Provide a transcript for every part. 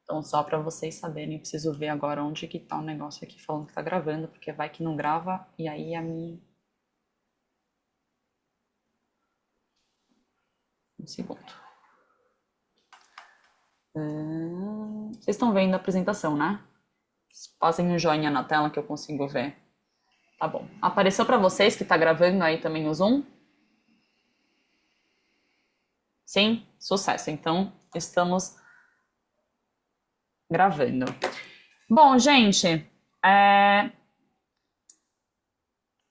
Então, só para vocês saberem, eu preciso ver agora onde que tá o negócio aqui falando que tá gravando, porque vai que não grava, e aí a minha... Um segundo. Vocês estão vendo a apresentação, né? Passem um joinha na tela que eu consigo ver. Tá bom. Apareceu para vocês que tá gravando aí também o Zoom? Sim? Sucesso. Então, estamos gravando. Bom, gente,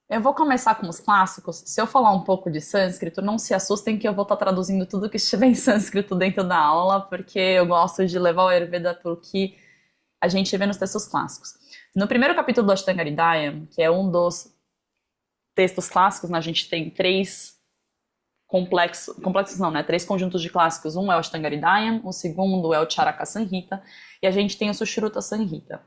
eu vou começar com os clássicos. Se eu falar um pouco de sânscrito, não se assustem que eu vou estar traduzindo tudo que estiver em sânscrito dentro da aula, porque eu gosto de levar o Ayurveda para o que a gente vê nos textos clássicos. No primeiro capítulo do Ashtanga Hridayam, que é um dos textos clássicos, né, a gente tem três complexos não, né? Três conjuntos de clássicos. Um é o Ashtanga Hridayam, o segundo é o Charaka Samhita, e a gente tem o Sushruta Samhita.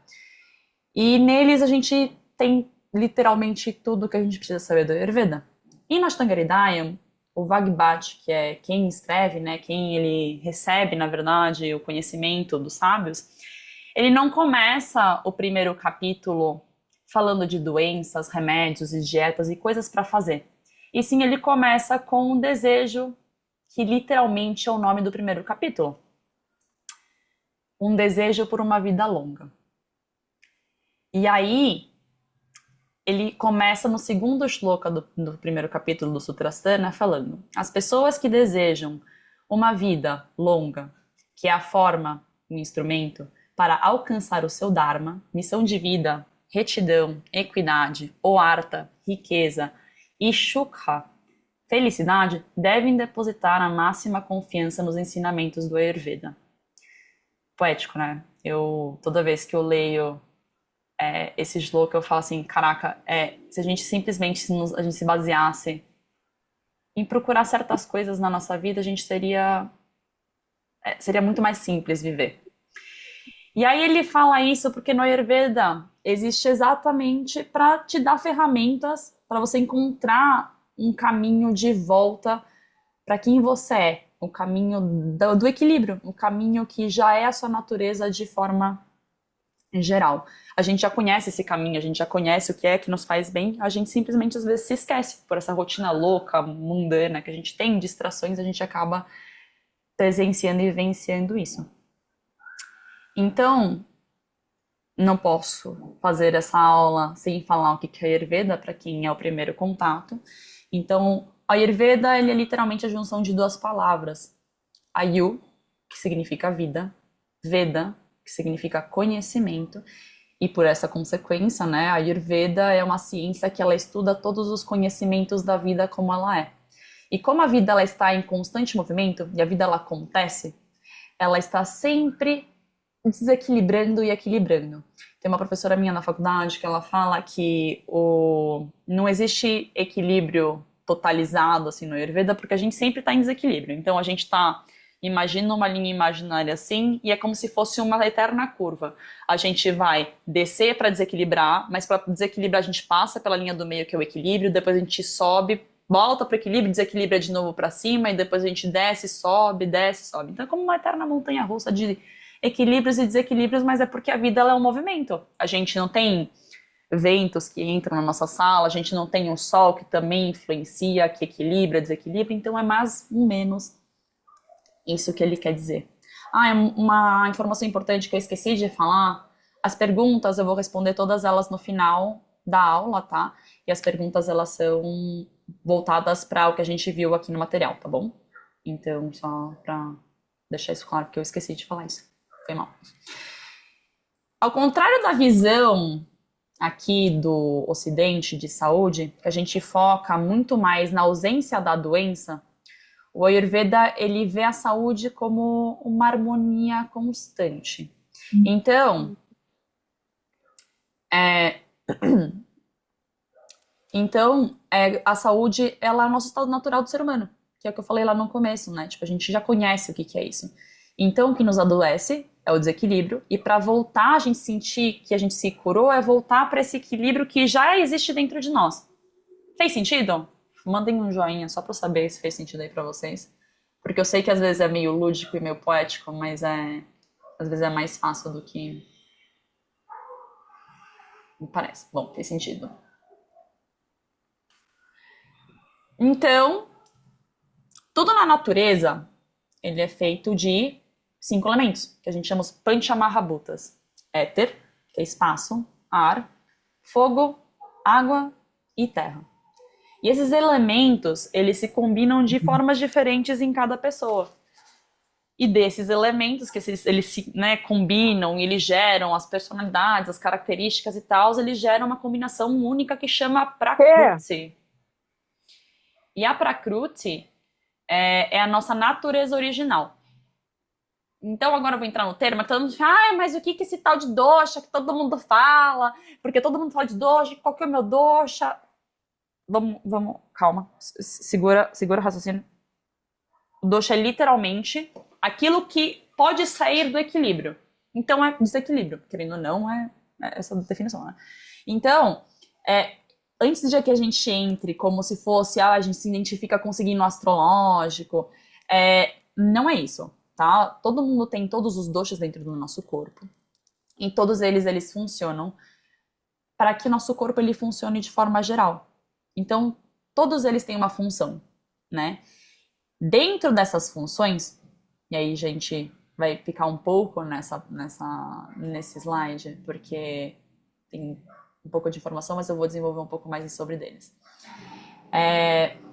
E neles a gente tem literalmente tudo que a gente precisa saber do Ayurveda. E no Ashtanga Hridayam, o Vagbhat, que é quem escreve, né, quem ele recebe, na verdade, o conhecimento dos sábios, ele não começa o primeiro capítulo falando de doenças, remédios e dietas e coisas para fazer. E sim, ele começa com um desejo, que literalmente é o nome do primeiro capítulo. Um desejo por uma vida longa. E aí, ele começa no segundo shloka do primeiro capítulo do Sutrasthana falando: as pessoas que desejam uma vida longa, que é a forma, o instrumento, para alcançar o seu Dharma, missão de vida, retidão, equidade, oarta, riqueza e shukha, felicidade, devem depositar a máxima confiança nos ensinamentos do Ayurveda. Poético, né? Toda vez que eu leio esse shloka, eu falo assim, caraca, se a gente simplesmente a gente se baseasse em procurar certas coisas na nossa vida, a gente seria muito mais simples viver. E aí ele fala isso porque no Ayurveda existe exatamente para te dar ferramentas para você encontrar um caminho de volta para quem você é, o caminho do equilíbrio, o caminho que já é a sua natureza de forma geral. A gente já conhece esse caminho, a gente já conhece o que é que nos faz bem, a gente simplesmente às vezes se esquece por essa rotina louca, mundana que a gente tem, distrações, a gente acaba presenciando e vivenciando isso. Então, não posso fazer essa aula sem falar o que é Ayurveda, para quem é o primeiro contato. Então, Ayurveda ele é literalmente a junção de duas palavras. Ayu, que significa vida, Veda, que significa conhecimento, e por essa consequência, né, a Ayurveda é uma ciência que ela estuda todos os conhecimentos da vida como ela é. E como a vida ela está em constante movimento, e a vida ela acontece, ela está sempre desequilibrando e equilibrando. Tem uma professora minha na faculdade que ela fala que não existe equilíbrio totalizado assim no Ayurveda porque a gente sempre está em desequilíbrio. Então a gente está, imagina uma linha imaginária assim e é como se fosse uma eterna curva. A gente vai descer para desequilibrar, mas para desequilibrar a gente passa pela linha do meio que é o equilíbrio, depois a gente sobe, volta para o equilíbrio, desequilibra de novo para cima e depois a gente desce, sobe. Então é como uma eterna montanha-russa de equilíbrios e desequilíbrios, mas é porque a vida ela é um movimento. A gente não tem ventos que entram na nossa sala, a gente não tem o sol que também influencia, que equilibra, desequilibra, então é mais ou menos isso que ele quer dizer. Uma informação importante que eu esqueci de falar, as perguntas eu vou responder todas elas no final da aula, tá? E as perguntas elas são voltadas para o que a gente viu aqui no material, tá bom? Então, só para deixar isso claro, porque eu esqueci de falar isso. Foi mal. Ao contrário da visão aqui do Ocidente de saúde, que a gente foca muito mais na ausência da doença, o Ayurveda ele vê a saúde como uma harmonia constante. Então, a saúde ela é o nosso estado natural do ser humano, que é o que eu falei lá no começo, né? Tipo, a gente já conhece o que é isso. Então, o que nos adoece é o desequilíbrio, e para voltar a gente sentir que a gente se curou é voltar para esse equilíbrio que já existe dentro de nós. Fez sentido? Mandem um joinha só para eu saber se fez sentido aí para vocês. Porque eu sei que às vezes é meio lúdico e meio poético, mas às vezes é mais fácil do que me parece. Bom, fez sentido. Então, tudo na natureza, ele é feito de 5 elementos, que a gente chama os Panchamahabhutas. Éter, que é espaço, ar, fogo, água e terra. E esses elementos, eles se combinam de formas diferentes em cada pessoa. E desses elementos, que eles se combinam e eles geram as personalidades, as características e tal, eles geram uma combinação única que chama É. Prakruti. E a Prakruti é a nossa natureza original. Então agora eu vou entrar no termo, que todo mundo fala, mas o que que esse tal de dosha que todo mundo fala? Porque todo mundo fala de dosha, qual que é o meu dosha? Vamos, calma, segura o raciocínio. O dosha é literalmente aquilo que pode sair do equilíbrio. Então é desequilíbrio, querendo ou não, é essa definição, né? Então, antes de que a gente entre como se fosse, a gente se identifica com o signo astrológico, não é isso, tá? Todo mundo tem todos os doshas dentro do nosso corpo. E todos eles funcionam para que nosso corpo ele funcione de forma geral. Então, todos eles têm uma função, né? Dentro dessas funções, e aí a gente vai ficar um pouco nesse slide, porque tem um pouco de informação, mas eu vou desenvolver um pouco mais sobre deles.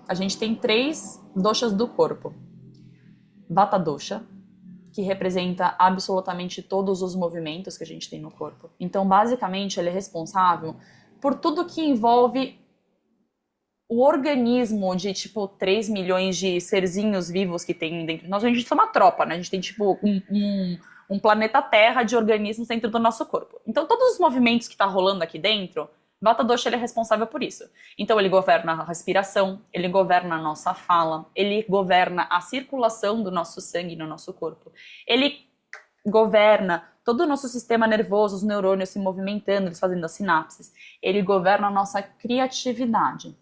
A gente tem 3 doshas do corpo. Vata dosha, que representa absolutamente todos os movimentos que a gente tem no corpo. Então, basicamente, ele é responsável por tudo que envolve o organismo de, tipo, 3 milhões de serzinhos vivos que tem dentro de nós. A gente tem uma tropa, né? A gente tem, tipo, um planeta Terra de organismos dentro do nosso corpo. Então, todos os movimentos que tá rolando aqui dentro, Vata Dosha ele é responsável por isso. Então, ele governa a respiração, ele governa a nossa fala, ele governa a circulação do nosso sangue no nosso corpo. Ele governa todo o nosso sistema nervoso, os neurônios se movimentando, eles fazendo as sinapses. Ele governa a nossa criatividade.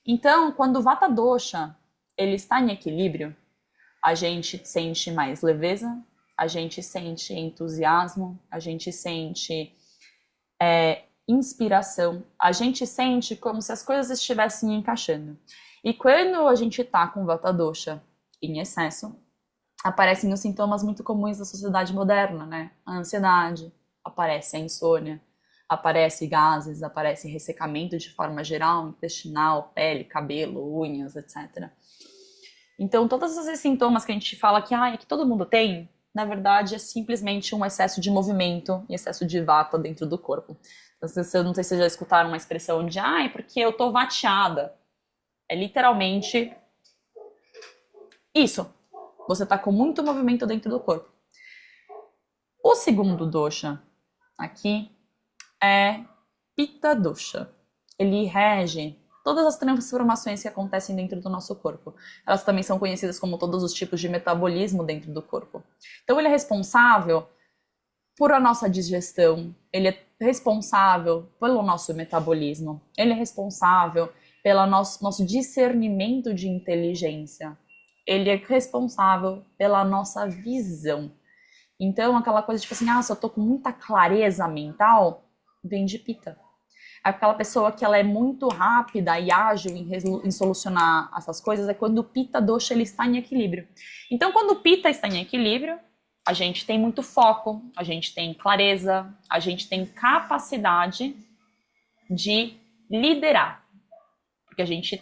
Então, quando o Vata Dosha ele está em equilíbrio, a gente sente mais leveza, a gente sente entusiasmo, a gente sente inspiração, a gente sente como se as coisas estivessem encaixando. E quando a gente está com Vata Dosha em excesso, aparecem os sintomas muito comuns da sociedade moderna, né? A ansiedade, aparece a insônia, aparece gases, aparece ressecamento de forma geral, intestinal, pele, cabelo, unhas, etc. Então, todos esses sintomas que a gente fala que todo mundo tem, na verdade, é simplesmente um excesso de movimento e excesso de vata dentro do corpo. Então, eu não sei se vocês já escutaram uma expressão de, porque eu tô vateada. É literalmente isso. Você tá com muito movimento dentro do corpo. O segundo dosha aqui é Pitta Dosha. Ele rege todas as transformações que acontecem dentro do nosso corpo. Elas também são conhecidas como todos os tipos de metabolismo dentro do corpo. Então ele é responsável por a nossa digestão, ele é responsável pelo nosso metabolismo, ele é responsável pelo nosso discernimento de inteligência, ele é responsável pela nossa visão. Então, aquela coisa tipo assim, se eu tô com muita clareza mental, vem de Pitta. Aquela pessoa que ela é muito rápida e ágil em solucionar essas coisas é quando o Pitta Dosha ele está em equilíbrio. Então, quando o Pitta está em equilíbrio, a gente tem muito foco, a gente tem clareza, a gente tem capacidade de liderar. Porque a gente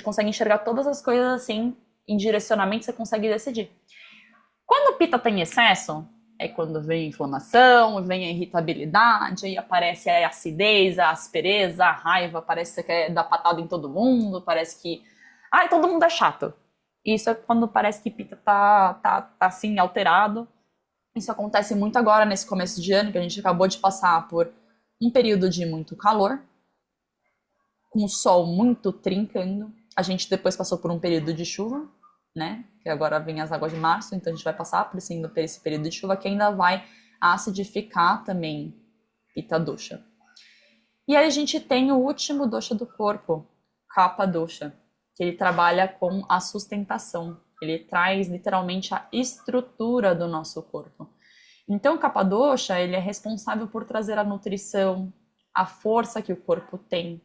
consegue enxergar todas as coisas assim, em direcionamento, você consegue decidir. Quando o Pitta tem excesso, é quando vem a inflamação, vem a irritabilidade, aí aparece a acidez, a aspereza, a raiva, parece que você quer dar patada em todo mundo, parece que... todo mundo é chato. Isso é quando parece que Pitta tá assim, alterado. Isso acontece muito agora, nesse começo de ano, que a gente acabou de passar por um período de muito calor, com o sol muito trincando. A gente depois passou por um período de chuva, né? Que agora vem as águas de março, então a gente vai passar por esse período de chuva que ainda vai acidificar também Pitta Dosha. E aí a gente tem o último dosha do corpo, Kapha Dosha, que ele trabalha com a sustentação. Ele traz literalmente a estrutura do nosso corpo. Então, o Kapadosha, ele é responsável por trazer a nutrição, a força que o corpo tem.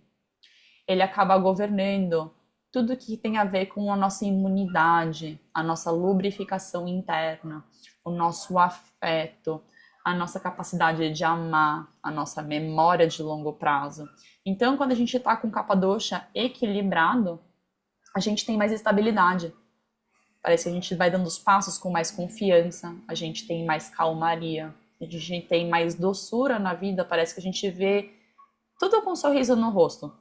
Ele acaba governando tudo que tem a ver com a nossa imunidade, a nossa lubrificação interna, o nosso afeto, a nossa capacidade de amar, a nossa memória de longo prazo. Então, quando a gente está com o Kapadosha equilibrado, a gente tem mais estabilidade. Parece que a gente vai dando os passos com mais confiança, a gente tem mais calmaria, a gente tem mais doçura na vida, parece que a gente vê tudo com um sorriso no rosto.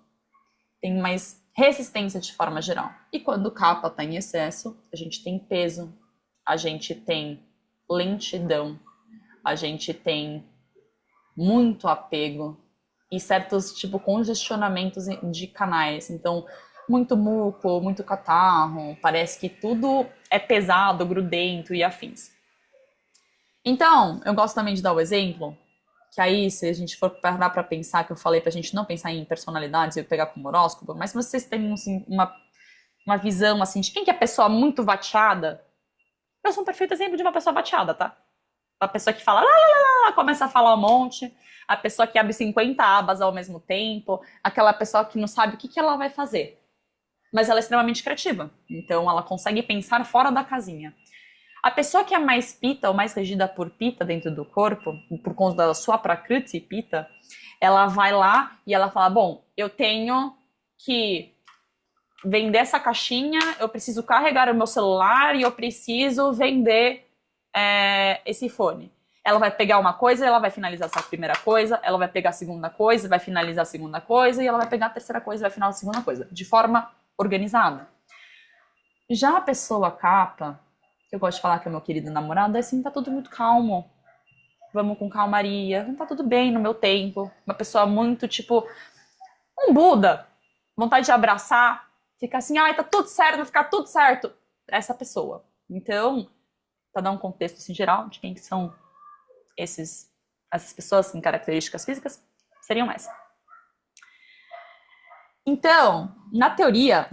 Tem mais resistência de forma geral. E quando o kapha está em excesso, a gente tem peso, a gente tem lentidão, a gente tem muito apego e certos tipo congestionamentos de canais. Então, muito muco, muito catarro, parece que tudo é pesado, grudento e afins. Então, eu gosto também de dar o exemplo, que aí, se a gente for parar para pensar, que eu falei pra gente não pensar em personalidades e pegar como horóscopo, mas se vocês têm assim, uma visão assim de quem que é a pessoa muito vateada, eu sou um perfeito exemplo de uma pessoa vateada, tá? A pessoa que fala, lá, lá, lá, começa a falar um monte, a pessoa que abre 50 abas ao mesmo tempo, aquela pessoa que não sabe o que ela vai fazer. Mas ela é extremamente criativa, então ela consegue pensar fora da casinha. A pessoa que é mais pita, ou mais regida por pita dentro do corpo, por conta da sua prakriti pita, ela vai lá e ela fala, bom, eu tenho que vender essa caixinha, eu preciso carregar o meu celular e eu preciso vender esse fone. Ela vai pegar uma coisa, ela vai finalizar essa primeira coisa, ela vai pegar a segunda coisa, vai finalizar a segunda coisa, e ela vai pegar a terceira coisa e vai finalizar a segunda coisa, de forma organizada. Já a pessoa kapha, que eu gosto de falar que é o meu querido namorado, é assim, tá tudo muito calmo. Vamos com calmaria, tá tudo bem no meu tempo. Uma pessoa muito, tipo, um Buda. Vontade de abraçar, ficar assim, ai, tá tudo certo, vai ficar tudo certo. Essa pessoa. Então, para dar um contexto assim, geral de quem que são essas pessoas em características físicas, seriam essas. Então, na teoria,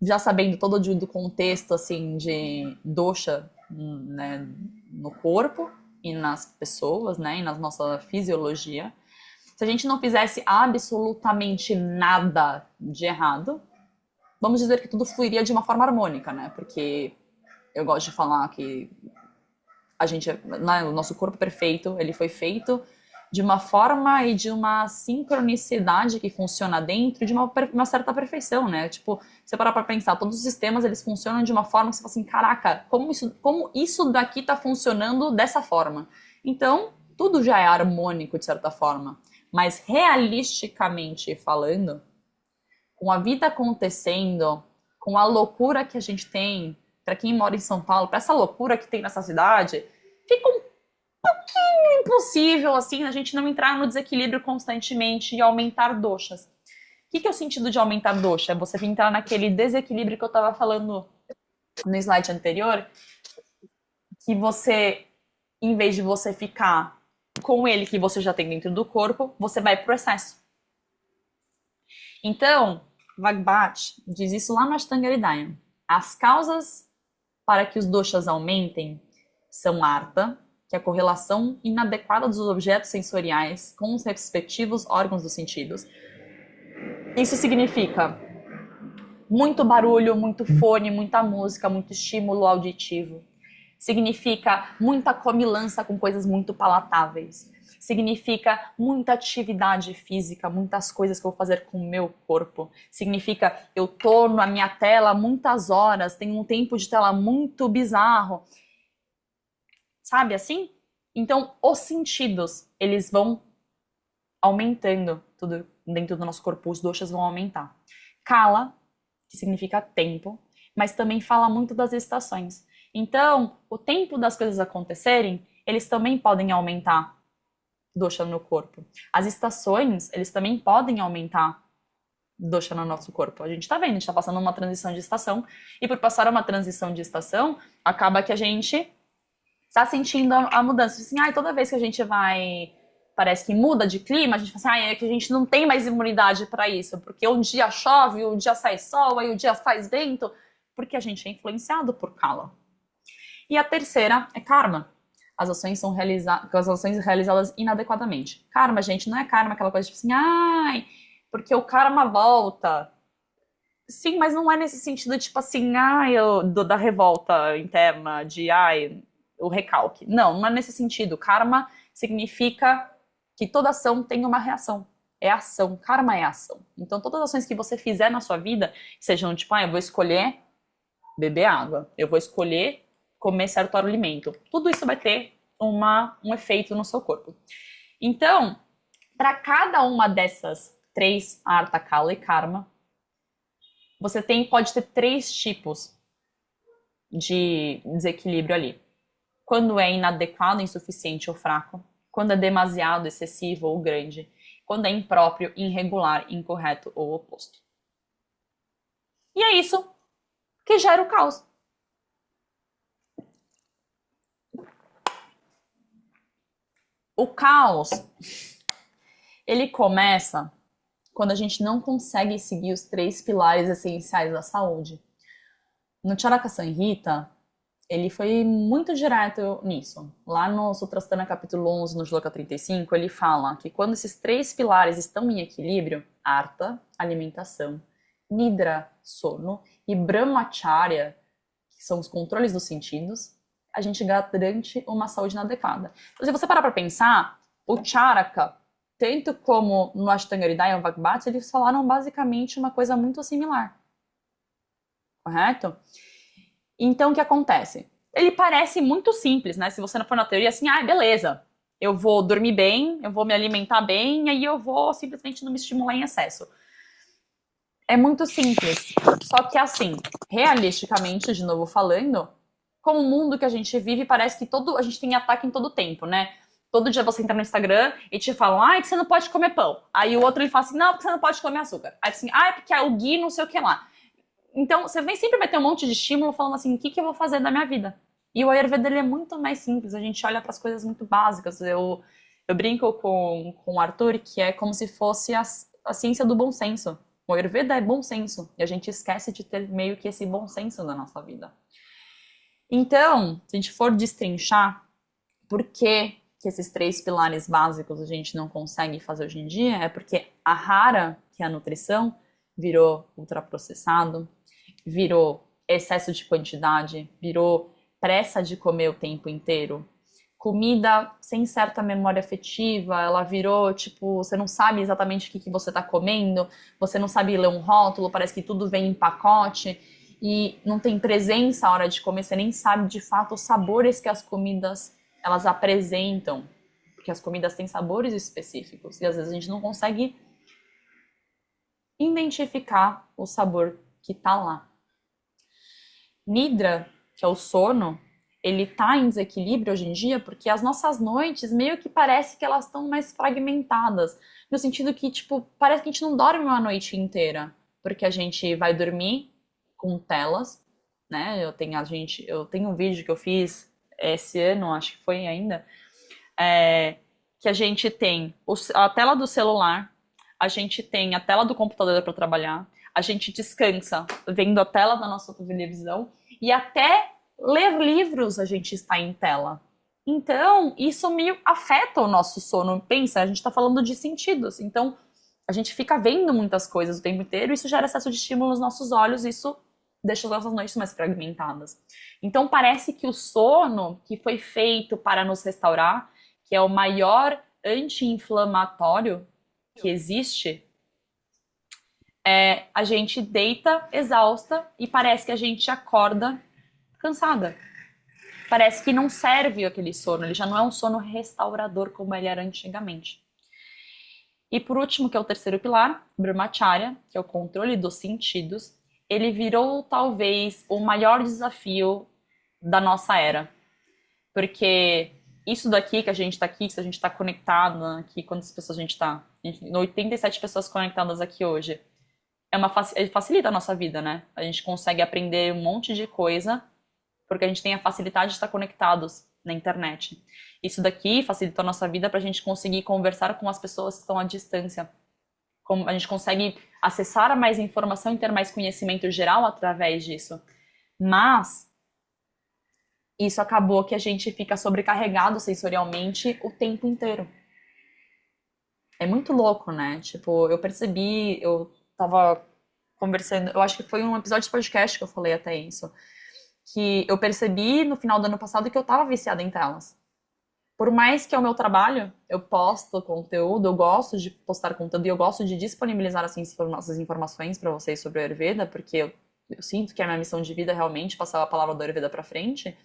já sabendo todo do contexto assim de dosha, né, no corpo e nas pessoas, né, e na nossa fisiologia, se a gente não fizesse absolutamente nada de errado, vamos dizer que tudo fluiria de uma forma harmônica, né? Porque eu gosto de falar que a gente, né, o nosso corpo perfeito, ele foi feito de uma forma e de uma sincronicidade que funciona dentro de uma certa perfeição, né? Tipo, você parar pra pensar, todos os sistemas, eles funcionam de uma forma que você fala assim, caraca, como isso daqui tá funcionando dessa forma? Então, tudo já é harmônico de certa forma. Mas realisticamente falando, com a vida acontecendo, com a loucura que a gente tem, para quem mora em São Paulo, para essa loucura que tem nessa cidade, fica um pouquinho impossível assim a gente não entrar no desequilíbrio constantemente e aumentar doshas. O que é o sentido de aumentar dosha? É você entrar naquele desequilíbrio que eu estava falando no slide anterior, que você, em vez de você ficar com ele que você já tem dentro do corpo, você vai pro excesso. Então, Bhagavad diz isso lá no Ashtanga Hridaya. As causas para que os doshas aumentem são artha, que é a correlação inadequada dos objetos sensoriais com os respectivos órgãos dos sentidos. Isso significa muito barulho, muito fone, muita música, muito estímulo auditivo. Significa muita comilança com coisas muito palatáveis. Significa muita atividade física, muitas coisas que eu vou fazer com o meu corpo. Significa eu tô na minha tela muitas horas, tenho um tempo de tela muito bizarro. Sabe assim? Então, os sentidos, eles vão aumentando tudo dentro do nosso corpo, os doshas vão aumentar. Kala, que significa tempo, mas também fala muito das estações. Então, o tempo das coisas acontecerem, eles também podem aumentar dosha no corpo. As estações, eles também podem aumentar dosha no nosso corpo. A gente tá vendo, a gente tá passando uma transição de estação, e por passar uma transição de estação, acaba que a gente tá sentindo a mudança. Assim, toda vez que a gente vai parece que muda de clima, a gente fala assim, é que a gente não tem mais imunidade para isso, porque um dia chove, um dia sai sol, aí um dia faz vento, porque a gente é influenciado por Kala. E a terceira é karma. As ações realizadas inadequadamente. Karma, gente, não é karma aquela coisa tipo assim, ai, porque o karma volta. Sim, mas não é nesse sentido, tipo assim, ai, da revolta interna, de ai, o recalque. Não, não é nesse sentido. Karma significa que toda ação tem uma reação. É ação. Karma é ação. Então, todas as ações que você fizer na sua vida, sejam tipo, ah, eu vou escolher beber água, eu vou escolher comer certo alimento. Tudo isso vai ter um efeito no seu corpo. Então, para cada uma dessas três, Artha, Kala e Karma, você pode ter três tipos de desequilíbrio ali. Quando é inadequado, insuficiente ou fraco, quando é demasiado, excessivo ou grande, quando é impróprio, irregular, incorreto ou oposto. E é isso que gera o caos. O caos, ele começa quando a gente não consegue seguir os três pilares essenciais da saúde. No Charaka Samhita, ele foi muito direto nisso. Lá no Sutrasthana capítulo 11, no Shloka 35, ele fala que quando esses três pilares estão em equilíbrio, Artha, alimentação, Nidra, sono, e Brahmacharya, que são os controles dos sentidos, a gente garante uma saúde inadequada. Então, se você parar para pensar, o Charaka, tanto como no Ashtanga Hridaya e o Vagbhati, eles falaram basicamente uma coisa muito similar. Correto? Então, o que acontece? Ele parece muito simples, né? Se você não for na teoria, assim, ah, beleza, eu vou dormir bem, eu vou me alimentar bem, e aí eu vou simplesmente não me estimular em excesso. É muito simples. Só que, assim, realisticamente, de novo falando, com o mundo que a gente vive, parece que a gente tem ataque em todo tempo, né? Todo dia você entra no Instagram e te falam, ah, é que você não pode comer pão. Aí o outro ele fala assim, não, porque você não pode comer açúcar. Aí assim, ah, é porque o Gui não sei o que lá. Então, você sempre vai ter um monte de estímulo falando assim, o que eu vou fazer da minha vida? E o Ayurveda, ele é muito mais simples, a gente olha para as coisas muito básicas. Eu brinco com o Arthur, que é como se fosse a ciência do bom senso. O Ayurveda é bom senso, e a gente esquece de ter meio que esse bom senso na nossa vida. Então, se a gente for destrinchar por que esses três pilares básicos a gente não consegue fazer hoje em dia, é porque a rara, que é a nutrição, virou ultraprocessado, virou excesso de quantidade, virou pressa de comer o tempo inteiro. Comida sem certa memória afetiva, ela virou, tipo, você não sabe exatamente o que você está comendo, você não sabe ler um rótulo, parece que tudo vem em pacote, e não tem presença à hora de comer, você nem sabe de fato os sabores que as comidas elas apresentam, porque as comidas têm sabores específicos, e às vezes a gente não consegue identificar o sabor que está lá. Nidra, que é o sono, ele tá em desequilíbrio hoje em dia porque as nossas noites meio que parece que elas estão mais fragmentadas, no sentido que, tipo, parece que a gente não dorme uma noite inteira, porque a gente vai dormir com telas, né? Eu tenho um vídeo que eu fiz esse ano, acho que foi ainda, que a gente tem a tela do celular, a gente tem a tela do computador para trabalhar, a gente descansa vendo a tela da nossa televisão e até ler livros a gente está em tela. Então, isso meio afeta o nosso sono. Pensa, a gente está falando de sentidos. Então, a gente fica vendo muitas coisas o tempo inteiro, isso gera excesso de estímulo nos nossos olhos, isso deixa as nossas noites mais fragmentadas. Então, parece que o sono, que foi feito para nos restaurar, que é o maior anti-inflamatório que existe, a gente deita exausta e parece que a gente acorda cansada. Parece que não serve aquele sono, ele já não é um sono restaurador como ele era antigamente. E por último, que é o terceiro pilar, Brahmacharya, que é o controle dos sentidos, ele virou talvez o maior desafio da nossa era. Porque isso daqui que a gente está aqui, que a gente está conectado aqui, quantas pessoas a gente está? 87 pessoas conectadas aqui hoje. Facilita a nossa vida, né? A gente consegue aprender um monte de coisa porque a gente tem a facilidade de estar conectados na internet. Isso daqui facilitou a nossa vida para a gente conseguir conversar com as pessoas que estão à distância. Como a gente consegue acessar mais informação e ter mais conhecimento geral através disso. Mas isso acabou que a gente fica sobrecarregado sensorialmente o tempo inteiro. É muito louco, né? Tipo, eu percebi, eu tava conversando, eu acho que foi um episódio de podcast que eu falei até isso, que eu percebi no final do ano passado que eu tava viciada em telas. Por mais que é o meu trabalho, eu posto conteúdo, eu gosto de postar conteúdo e eu gosto de disponibilizar assim, essas informações para vocês sobre o Ayurveda, porque eu sinto que é a minha missão de vida realmente passar a palavra do Ayurveda para frente.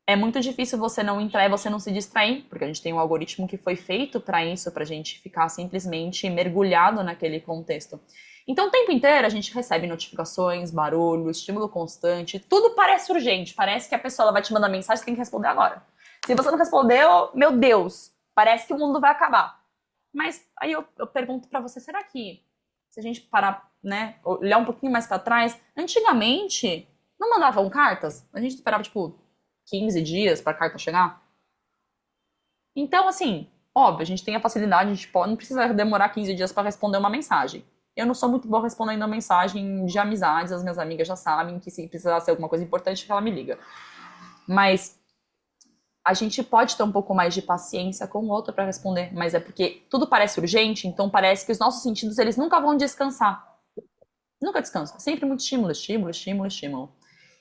É muito difícil você não entrar e você não se distrair, porque a gente tem um algoritmo que foi feito para isso, pra gente ficar simplesmente mergulhado naquele contexto. Então, o tempo inteiro a gente recebe notificações, barulho, estímulo constante, tudo parece urgente, parece que a pessoa vai te mandar mensagem, você tem que responder agora. Se você não respondeu, meu Deus, parece que o mundo vai acabar. Mas aí eu pergunto pra você, será que se a gente parar, né, olhar um pouquinho mais pra trás, antigamente não mandavam cartas? A gente esperava, tipo, 15 dias pra carta chegar? Então, assim, óbvio, a gente tem a facilidade, a gente pode, não precisa demorar 15 dias pra responder uma mensagem. Eu não sou muito boa respondendo a mensagem de amizades, as minhas amigas já sabem que se precisar ser alguma coisa importante, ela me liga. Mas a gente pode ter um pouco mais de paciência com o outro para responder, mas é porque tudo parece urgente, então parece que os nossos sentidos eles nunca vão descansar. Nunca descansam, sempre muito estímulo, estímulo, estímulo, estímulo.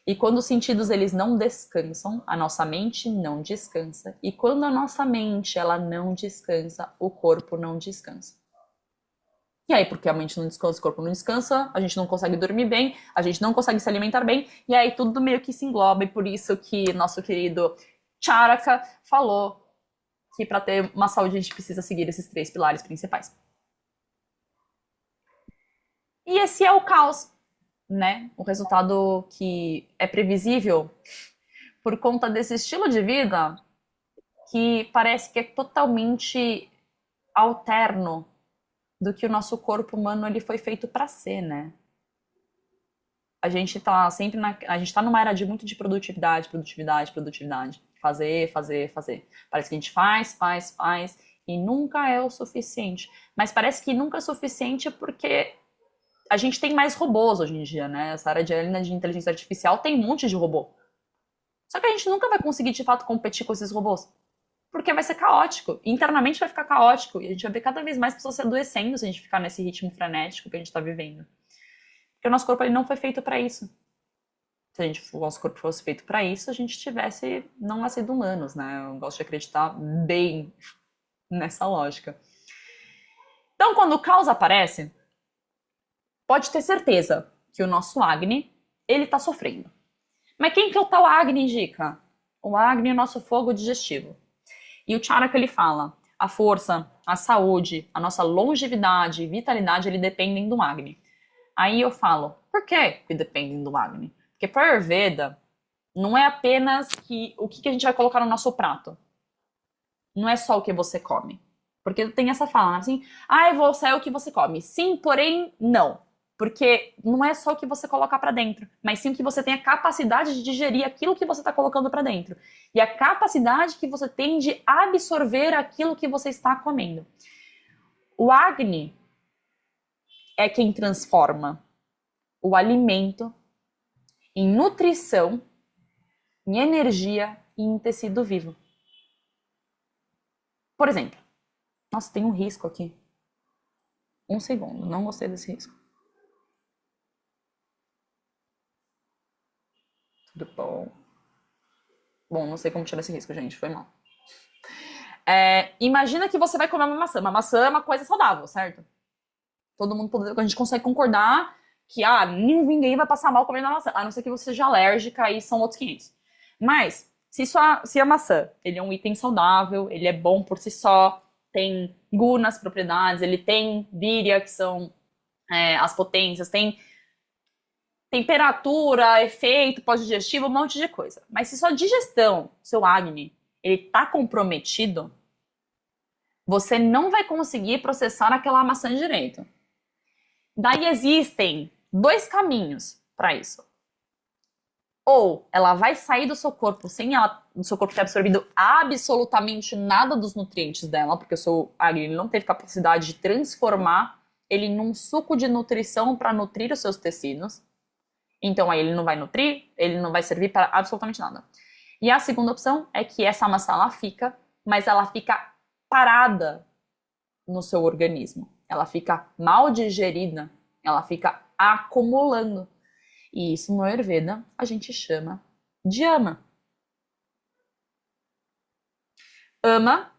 E quando os sentidos eles não descansam, a nossa mente não descansa. E quando a nossa mente ela não descansa, o corpo não descansa. E aí, porque a mente não descansa, o corpo não descansa, a gente não consegue dormir bem, a gente não consegue se alimentar bem, e aí tudo meio que se engloba, e por isso que nosso querido Charaka falou que para ter uma saúde a gente precisa seguir esses 3 pilares principais. E esse é o caos, né? O resultado que é previsível por conta desse estilo de vida que parece que é totalmente alterno do que o nosso corpo humano ele foi feito para ser, né? A gente tá sempre a gente tá numa era de muito de produtividade, produtividade, produtividade. Fazer, fazer, fazer. Parece que a gente faz e nunca é o suficiente. Mas parece que nunca é suficiente porque a gente tem mais robôs hoje em dia, né? Essa área de inteligência artificial tem um monte de robô. Só que a gente nunca vai conseguir de fato competir com esses robôs. Porque vai ser caótico. Internamente vai ficar caótico. E a gente vai ver cada vez mais pessoas se adoecendo se a gente ficar nesse ritmo frenético que a gente tá vivendo. Porque o nosso corpo ele não foi feito para isso. Se o nosso corpo fosse feito para isso, a gente tivesse não nascido humanos, né? Eu gosto de acreditar bem nessa lógica. Então, quando o caos aparece, pode ter certeza que o nosso Agni, ele tá sofrendo. Mas quem que é o tal Agni, indica? O Agni é o nosso fogo digestivo. E o Charaka, ele fala, a força, a saúde, a nossa longevidade e vitalidade, ele dependem do Agni. Aí eu falo, por que dependem do Agni? Porque para Ayurveda, não é apenas o que a gente vai colocar no nosso prato. Não é só o que você come. Porque tem essa fala, né? Assim, você é o que você come. Sim, porém, não. Porque não é só o que você coloca para dentro, mas sim o que você tem a capacidade de digerir aquilo que você está colocando para dentro. E a capacidade que você tem de absorver aquilo que você está comendo. O Agni é quem transforma o alimento em nutrição, em energia e em tecido vivo. Por exemplo, nossa, tem um risco aqui. Um segundo, não gostei desse risco. Tudo bom? Bom, não sei como tirar esse risco, gente, foi mal. Imagina que você vai comer uma maçã. Uma maçã é uma coisa saudável, certo? Todo mundo, a gente consegue concordar que ninguém vai passar mal comendo a maçã, a não ser que você seja alérgica, aí são outros 500. Mas, se a maçã ele é um item saudável, ele é bom por si só, tem gunas, propriedades, ele tem virya, que são as potências, tem temperatura, efeito pós-digestivo, um monte de coisa. Mas se sua digestão, seu Agni, ele tá comprometido, você não vai conseguir processar aquela maçã direito. Daí existem 2 caminhos para isso. Ou ela vai sair do seu corpo sem o seu corpo ter absorvido absolutamente nada dos nutrientes dela, porque o seu Agni ele não teve capacidade de transformar ele num suco de nutrição para nutrir os seus tecidos. Então aí ele não vai nutrir, ele não vai servir para absolutamente nada. E a segunda opção é que essa massa ela fica, mas ela fica parada no seu organismo. Ela fica mal digerida, ela fica acumulando. E isso no Ayurveda a gente chama de ama. Ama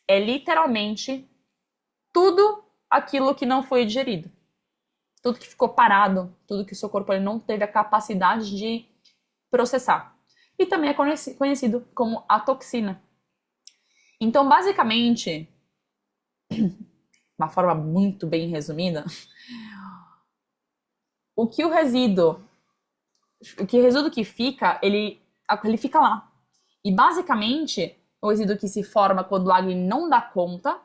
é literalmente tudo aquilo que não foi digerido. Tudo que ficou parado, tudo que o seu corpo ele não teve a capacidade de processar. E também é conhecido como a toxina. Então, basicamente, uma forma muito bem resumida, o que o resíduo que fica, ele fica lá. E basicamente, o resíduo que se forma quando o Agni não dá conta,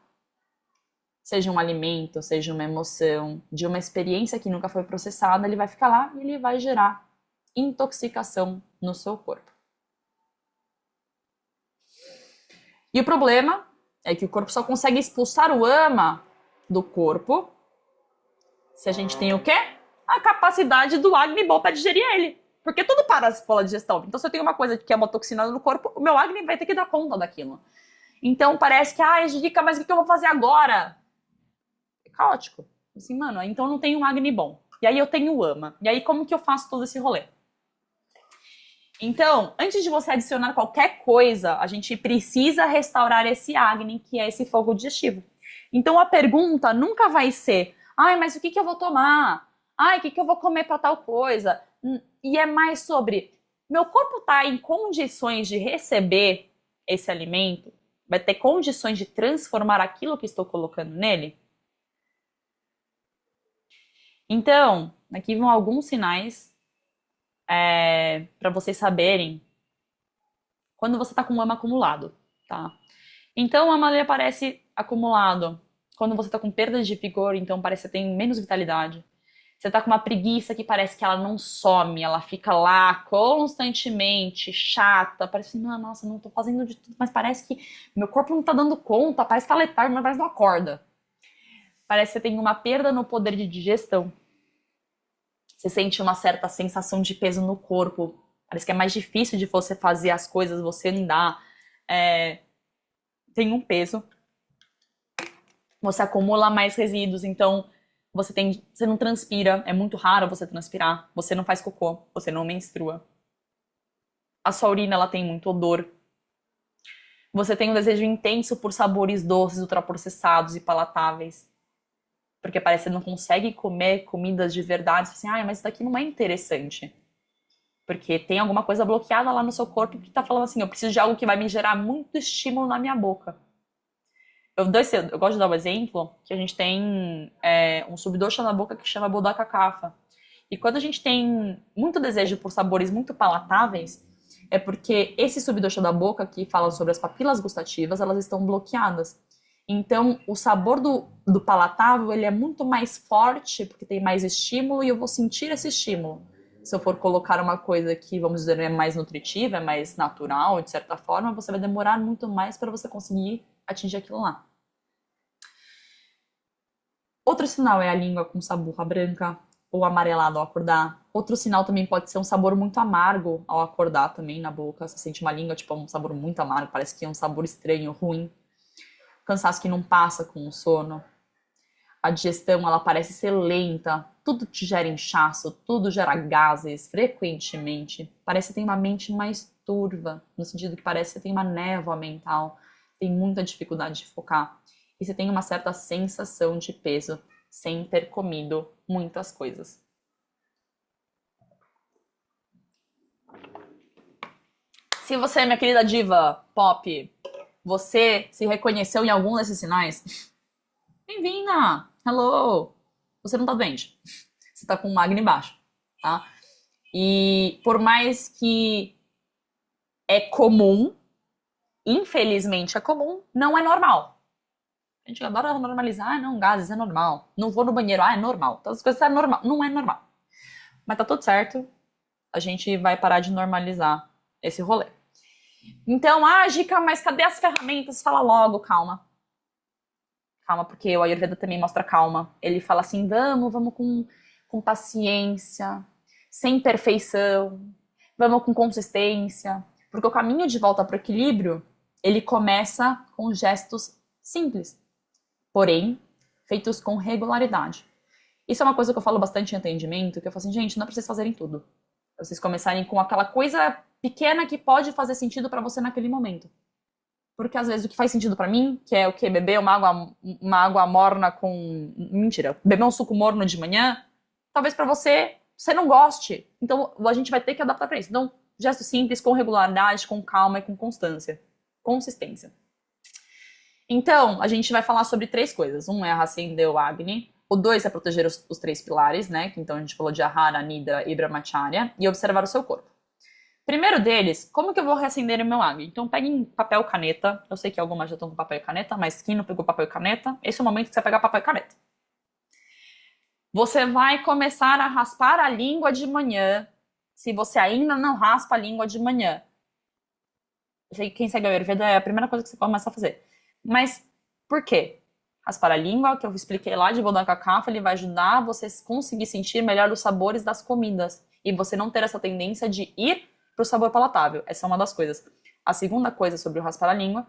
seja um alimento, seja uma emoção, de uma experiência que nunca foi processada, ele vai ficar lá e ele vai gerar intoxicação no seu corpo. E o problema é que o corpo só consegue expulsar o ama do corpo se a gente tem o quê? A capacidade do Agni bom para digerir ele. Porque tudo para pela digestão. Então, se eu tenho uma coisa que é uma toxina no corpo, o meu Agni vai ter que dar conta daquilo. Então, parece que, Angelica, mas o que eu vou fazer agora? É caótico. Assim, mano, então eu não tenho um Agni bom. E aí eu tenho o ama. E aí como que eu faço todo esse rolê? Então, antes de você adicionar qualquer coisa, a gente precisa restaurar esse Agni, que é esse fogo digestivo. Então, a pergunta nunca vai ser, mas o que eu vou tomar? O que eu vou comer para tal coisa? E é mais sobre, meu corpo está em condições de receber esse alimento? Vai ter condições de transformar aquilo que estou colocando nele? Então, aqui vão alguns sinais para vocês saberem quando você está com o ama acumulado, tá? Então, o ama ele aparece acumulado quando você está com perda de vigor, então parece que você tem menos vitalidade. Você está com uma preguiça que parece que ela não some, ela fica lá constantemente, chata, parece que, nossa, não estou fazendo de tudo, mas parece que meu corpo não está dando conta, parece que está letárgico, mas parece que não acorda. Parece que você tem uma perda no poder de digestão. Você sente uma certa sensação de peso no corpo. Parece que é mais difícil de você fazer as coisas, você andar. Tem um peso. Você acumula mais resíduos, então você não transpira. É muito raro você transpirar. Você não faz cocô, você não menstrua. A sua urina ela tem muito odor. Você tem um desejo intenso por sabores doces, ultraprocessados e palatáveis. Porque parece que você não consegue comer comidas de verdade. Você assim, mas isso daqui não é interessante. Porque tem alguma coisa bloqueada lá no seu corpo que tá falando assim, eu preciso de algo que vai me gerar muito estímulo na minha boca. Eu gosto de dar um exemplo que a gente tem um subdosha na boca que chama Bodhaka Kapha. E quando a gente tem muito desejo por sabores muito palatáveis, é porque esse subdosha da boca que fala sobre as papilas gustativas, elas estão bloqueadas. Então, o sabor do palatável, ele é muito mais forte, porque tem mais estímulo, e eu vou sentir esse estímulo. Se eu for colocar uma coisa que, vamos dizer, é mais nutritiva, é mais natural, de certa forma, você vai demorar muito mais para você conseguir atingir aquilo lá. Outro sinal é a língua com sabor branca ou amarelado ao acordar. Outro sinal também pode ser um sabor muito amargo ao acordar também na boca. Você sente uma língua, tipo, um sabor muito amargo, parece que é um sabor estranho, ruim. Cansaço que não passa com o sono. A digestão, ela parece ser lenta. Tudo te gera inchaço, tudo gera gases frequentemente. Parece que tem uma mente mais turva, no sentido que parece que você tem uma névoa mental. Tem muita dificuldade de focar. E você tem uma certa sensação de peso sem ter comido muitas coisas. Se você, minha querida diva pop, você se reconheceu em algum desses sinais, bem-vinda! Hello! Você não tá doente. Você tá com um Agni baixo, tá? E por mais que é comum, infelizmente é comum, não é normal. A gente adora normalizar, não, gases é normal. Não vou no banheiro, é normal. Todas as coisas é normal. Não é normal. Mas tá tudo certo. a gente vai parar de normalizar esse rolê. Então, Gica, mas cadê as ferramentas? Fala logo, calma. Calma, porque o Ayurveda também mostra calma. Ele fala assim, vamos com paciência, sem perfeição, vamos com consistência. Porque o caminho de volta para o equilíbrio, ele começa com gestos simples, porém, feitos com regularidade. Isso é uma coisa que eu falo bastante em atendimento, que eu falo assim, gente, não é pra vocês fazerem tudo. Vocês começarem com aquela coisa pequena que pode fazer sentido para você naquele momento. Porque às vezes o que faz sentido para mim, que é o quê? Beber uma água morna com... Mentira, beber um suco morno de manhã, talvez para você não goste. Então a gente vai ter que adaptar para isso. Então, gesto simples, com regularidade, com calma e com constância. Consistência. Então, a gente vai falar sobre 3 coisas. Um é acender o Agni. O 2 é proteger os 3 pilares, né? Então a gente falou de Ahara, Nidra e Brahmacharya. E observar o seu corpo. Primeiro deles, como que eu vou reacender o meu Agni? Então peguem papel e caneta. Eu sei que algumas já estão com papel e caneta, mas quem não pegou papel e caneta, esse é o momento que você vai pegar papel e caneta. Você vai começar a raspar a língua de manhã, se você ainda não raspa a língua de manhã. Eu sei que quem segue a Ayurveda é a primeira coisa que você começa a fazer. Mas por quê? Raspar a língua, que eu expliquei lá de Bodhan Kapha, ele vai ajudar você a conseguir sentir melhor os sabores das comidas. E você não ter essa tendência de ir para o sabor palatável. Essa é uma das coisas. A segunda coisa sobre o raspar a língua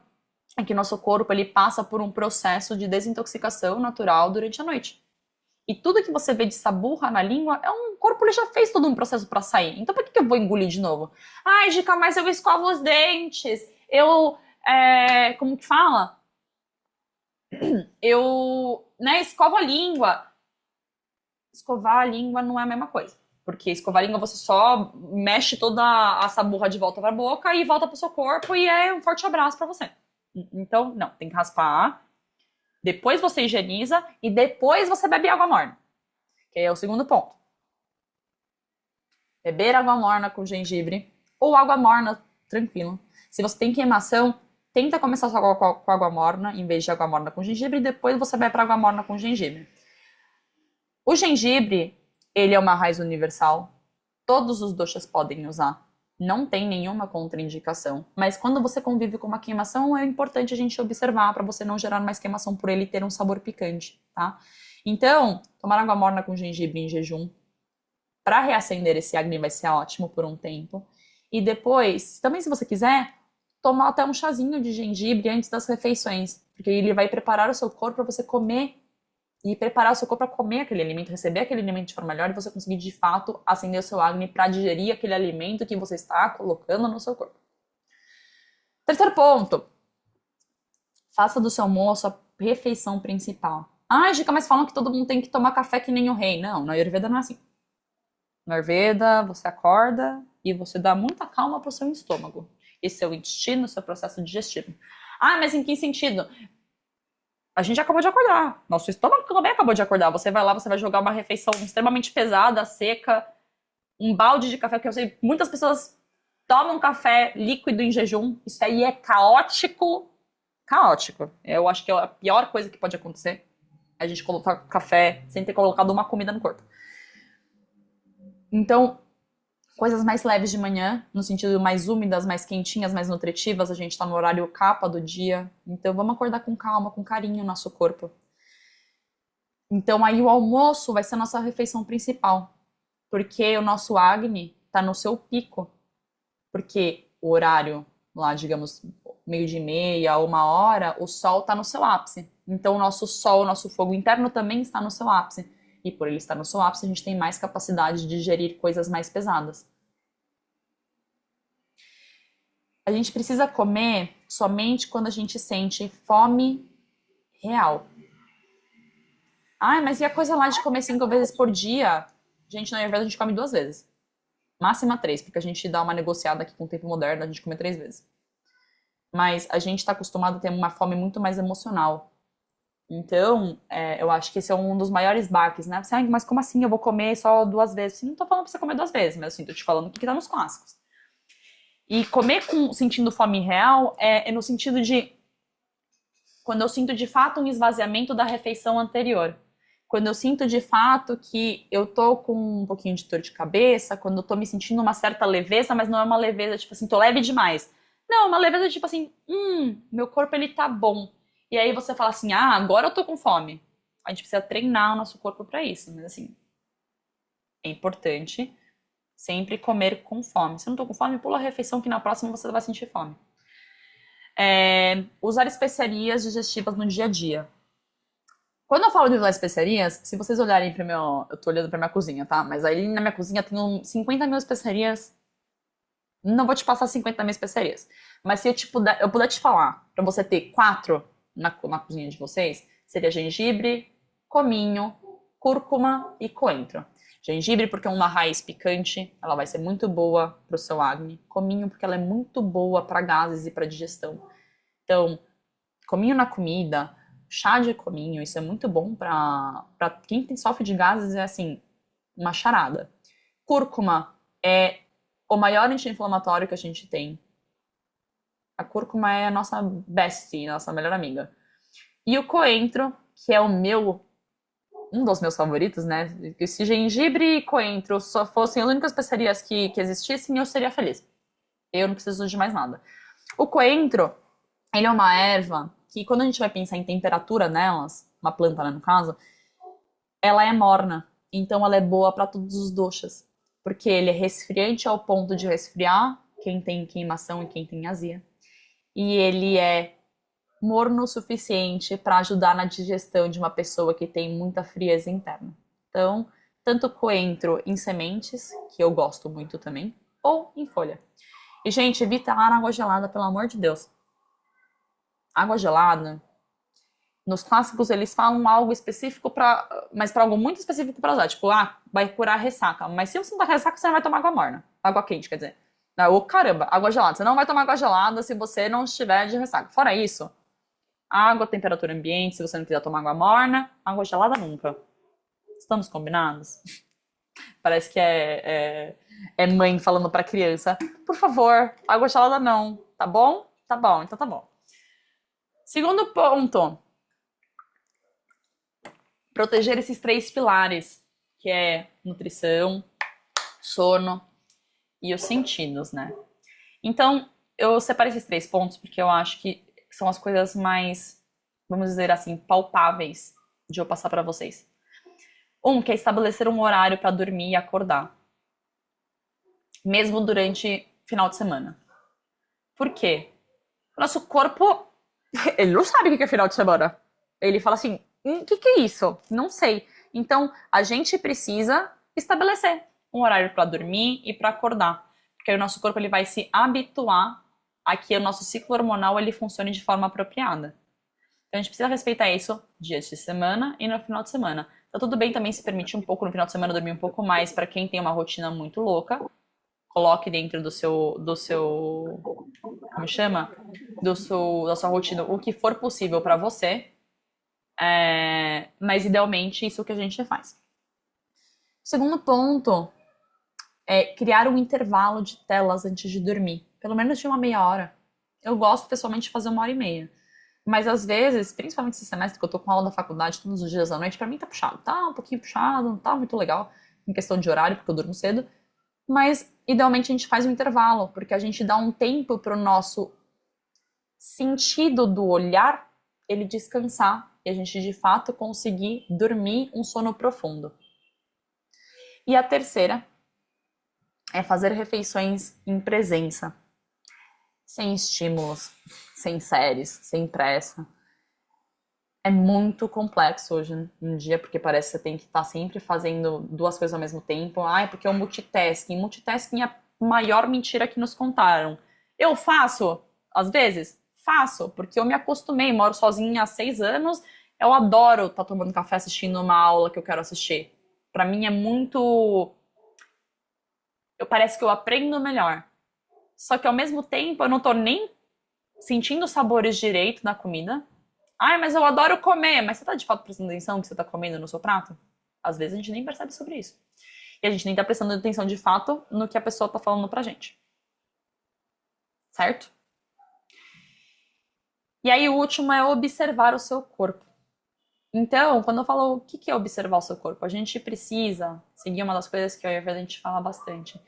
é que nosso corpo ele passa por um processo de desintoxicação natural durante a noite. E tudo que você vê de saburra na língua, o corpo ele já fez todo um processo para sair. Então por que eu vou engolir de novo? Ai, Gica, mas eu escovo os dentes. Como que fala? Escovo a língua. Escovar a língua não é a mesma coisa. Porque escovar a língua você só mexe toda a saburra de volta pra boca e volta pro seu corpo e é um forte abraço pra você. Então, não, tem que raspar. Depois você higieniza e depois você bebe água morna. Que é o segundo ponto. Beber água morna com gengibre ou água morna, tranquilo. Se você tem queimação, tenta começar só com água morna, em vez de água morna com gengibre, e depois você vai para água morna com gengibre. O gengibre, ele é uma raiz universal. Todos os doshas podem usar. Não tem nenhuma contraindicação. Mas quando você convive com uma queimação, é importante a gente observar para você não gerar mais queimação por ele ter um sabor picante, tá? Então, tomar água morna com gengibre em jejum, para reacender esse Agni vai ser ótimo por um tempo. E depois, também se você quiser, tomar até um chazinho de gengibre antes das refeições, porque ele vai preparar o seu corpo para você comer e preparar o seu corpo para comer aquele alimento, receber aquele alimento de forma melhor e você conseguir de fato acender o seu Agni para digerir aquele alimento que você está colocando no seu corpo. Terceiro ponto, faça do seu almoço a refeição principal. Gica, mas falam que todo mundo tem que tomar café que nem o rei. Não, na Ayurveda não é assim. Na Ayurveda, você acorda e você dá muita calma para o seu estômago e seu intestino, seu processo digestivo. Mas em que sentido? A gente acabou de acordar. Nosso estômago também acabou de acordar. Você vai lá, você vai jogar uma refeição extremamente pesada, seca, um balde de café, que eu sei, muitas pessoas tomam café líquido em jejum. Isso aí é caótico. Caótico. Eu acho que é a pior coisa que pode acontecer. A gente colocar café sem ter colocado uma comida no corpo. Então, coisas mais leves de manhã, no sentido mais úmidas, mais quentinhas, mais nutritivas. A gente tá no horário capa do dia. Então, vamos acordar com calma, com carinho o nosso corpo. Então, aí o almoço vai ser a nossa refeição principal. Porque o nosso Agni tá no seu pico. Porque o horário, lá, digamos, 12:30, 1h, o sol tá no seu ápice. Então, o nosso sol, o nosso fogo interno também está no seu ápice. E por ele estar no seu ápice, a gente tem mais capacidade de digerir coisas mais pesadas. A gente precisa comer somente quando a gente sente fome real. Mas e a coisa lá de comer 5 vezes por dia? Gente, na Ayurveda a gente come 2 vezes. Máxima 3, porque a gente dá uma negociada aqui com o tempo moderno, a gente come 3 vezes. Mas a gente está acostumado a ter uma fome muito mais emocional. Então, eu acho que esse é um dos maiores baques, né? Você, mas como assim eu vou comer só 2 vezes? Não tô falando pra você comer 2 vezes, mas assim, tô te falando o que tá nos clássicos. E comer sentindo fome real é no sentido de quando eu sinto de fato um esvaziamento da refeição anterior. quando eu sinto de fato que eu tô com um pouquinho de dor de cabeça, quando eu tô me sentindo uma certa leveza, mas não é uma leveza tipo assim, tô leve demais. Não, é uma leveza tipo assim, meu corpo ele tá bom. E aí você fala assim, ah, agora eu tô com fome. A gente precisa treinar o nosso corpo pra isso, mas assim, é importante sempre comer com fome. Se eu não tô com fome, pula a refeição que na próxima você vai sentir fome. Usar especiarias digestivas no dia a dia. Quando eu falo de usar especiarias, se vocês olharem para meu. Eu tô olhando pra minha cozinha, tá? Mas aí na minha cozinha tem 50 mil especiarias. Não vou te passar 50 mil especiarias. Mas se eu puder te falar, pra você ter quatro na cozinha de vocês, seria gengibre, cominho, cúrcuma e coentro. Gengibre, porque é uma raiz picante, ela vai ser muito boa pro seu acne. Cominho, porque ela é muito boa para gases e para digestão. Então, cominho na comida, chá de cominho, isso é muito bom para quem sofre de gases, é assim, uma charada. Cúrcuma é o maior anti-inflamatório que a gente tem. A cúrcuma é a nossa bestie, nossa melhor amiga. E o coentro, que é um dos meus favoritos, né? Se gengibre e coentro só fossem as únicas especiarias que existissem, eu seria feliz. Eu não preciso de mais nada. O coentro, ele é uma erva que, quando a gente vai pensar em temperatura nelas, uma planta, né, no caso, ela é morna. Então, ela é boa para todos os doshas. Porque ele é resfriante ao ponto de resfriar quem tem queimação e quem tem azia. E ele é morno o suficiente para ajudar na digestão de uma pessoa que tem muita frieza interna. Então, tanto coentro em sementes, que eu gosto muito também, ou em folha. E, gente, evita água gelada, pelo amor de Deus. Água gelada, nos clássicos eles falam algo específico mas para algo muito específico para usar, tipo, vai curar a ressaca. Mas se você não tá com ressaca, você não vai tomar água morna. Água quente, quer dizer. Ô, caramba, água gelada. Você não vai tomar água gelada se você não estiver de ressaca. Fora isso, água, temperatura ambiente, se você não quiser tomar água morna, água gelada nunca. Estamos combinados? Parece que é mãe falando pra criança, por favor, água gelada não, tá bom? Tá bom, então tá bom. Segundo ponto, proteger esses três pilares, que é nutrição, sono e os sentidos, né? Então, eu separei esses três pontos porque eu acho que são as coisas mais, vamos dizer assim, palpáveis de eu passar para vocês. Que é estabelecer um horário para dormir e acordar, mesmo durante final de semana. Por quê? O nosso corpo, ele não sabe o que é final de semana. Ele fala assim, o que é isso? Não sei. Então, a gente precisa estabelecer um horário para dormir e para acordar. Porque aí o nosso corpo ele vai se habituar a que o nosso ciclo hormonal ele funcione de forma apropriada. Então, a gente precisa respeitar isso dias de semana e no final de semana. Tá tudo bem também se permitir um pouco no final de semana dormir um pouco mais para quem tem uma rotina muito louca. Coloque dentro do seu, como chama? Da sua rotina o que for possível para você. Mas idealmente isso que a gente faz. O segundo ponto é criar um intervalo de telas antes de dormir. Pelo menos de uma meia hora. Eu gosto pessoalmente de fazer 1 hora e meia. Mas às vezes, principalmente esse semestre que eu tô com aula da faculdade todos os dias à noite, pra mim tá puxado. Tá um pouquinho puxado, não tá muito legal em questão de horário, porque eu durmo cedo. Mas idealmente a gente faz um intervalo, porque a gente dá um tempo pro nosso sentido do olhar ele descansar e a gente de fato conseguir dormir um sono profundo. E a terceira é fazer refeições em presença, sem estímulos, sem séries, sem pressa. É muito complexo hoje em dia, porque parece que você tem que estar sempre fazendo duas coisas ao mesmo tempo. Porque é o multitasking. Multitasking é a maior mentira que nos contaram. Eu faço, às vezes, faço, porque eu me acostumei, moro sozinha há 6 anos. Eu adoro estar tomando café assistindo uma aula que eu quero assistir. Pra mim é muito. Parece que eu aprendo melhor. Só que ao mesmo tempo eu não tô nem sentindo os sabores direito na comida. Mas eu adoro comer. Mas você tá de fato prestando atenção no que você tá comendo no seu prato? Às vezes a gente nem percebe sobre isso. E a gente nem tá prestando atenção de fato no que a pessoa tá falando pra gente. Certo? E aí o último é observar o seu corpo. Então, quando eu falo o que é observar o seu corpo, a gente precisa seguir uma das coisas que a Ayurveda a gente fala bastante.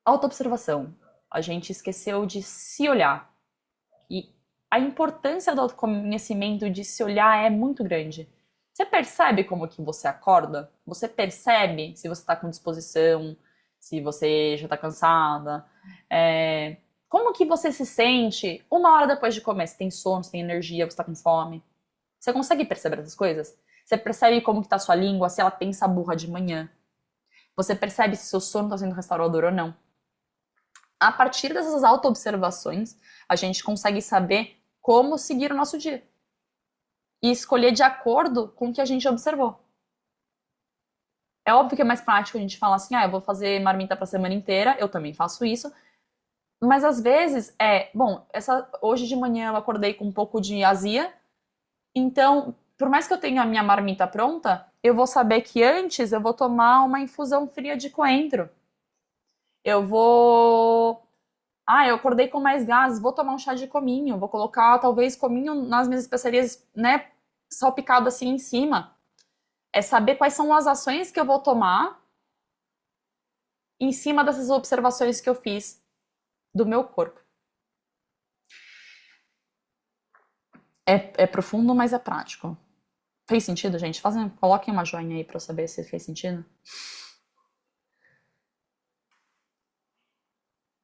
Autoobservação. A gente esqueceu de se olhar. E a importância do autoconhecimento de se olhar é muito grande. Você percebe como que você acorda? Você percebe se você está com disposição, se você já está cansada? Como que você se sente uma hora depois de comer? Você tem sono, você tem energia, você está com fome? Você consegue perceber essas coisas? Você percebe como que tá a sua língua, se ela tem burra de manhã? Você percebe se seu sono está sendo restaurador ou não? A partir dessas auto-observações, a gente consegue saber como seguir o nosso dia e escolher de acordo com o que a gente observou. É óbvio que é mais prático a gente falar assim, eu vou fazer marmita para a semana inteira, eu também faço isso, mas às vezes hoje de manhã eu acordei com um pouco de azia, então, por mais que eu tenha a minha marmita pronta, eu vou saber que antes eu vou tomar uma infusão fria de coentro. Eu vou eu acordei com mais gases, vou tomar um chá de cominho, vou colocar talvez cominho nas minhas especiarias, né, salpicado assim em cima. É saber quais são as ações que eu vou tomar em cima dessas observações que eu fiz do meu corpo. É profundo, mas é prático. Fez sentido, gente? Coloquem uma joinha aí pra eu saber se fez sentido.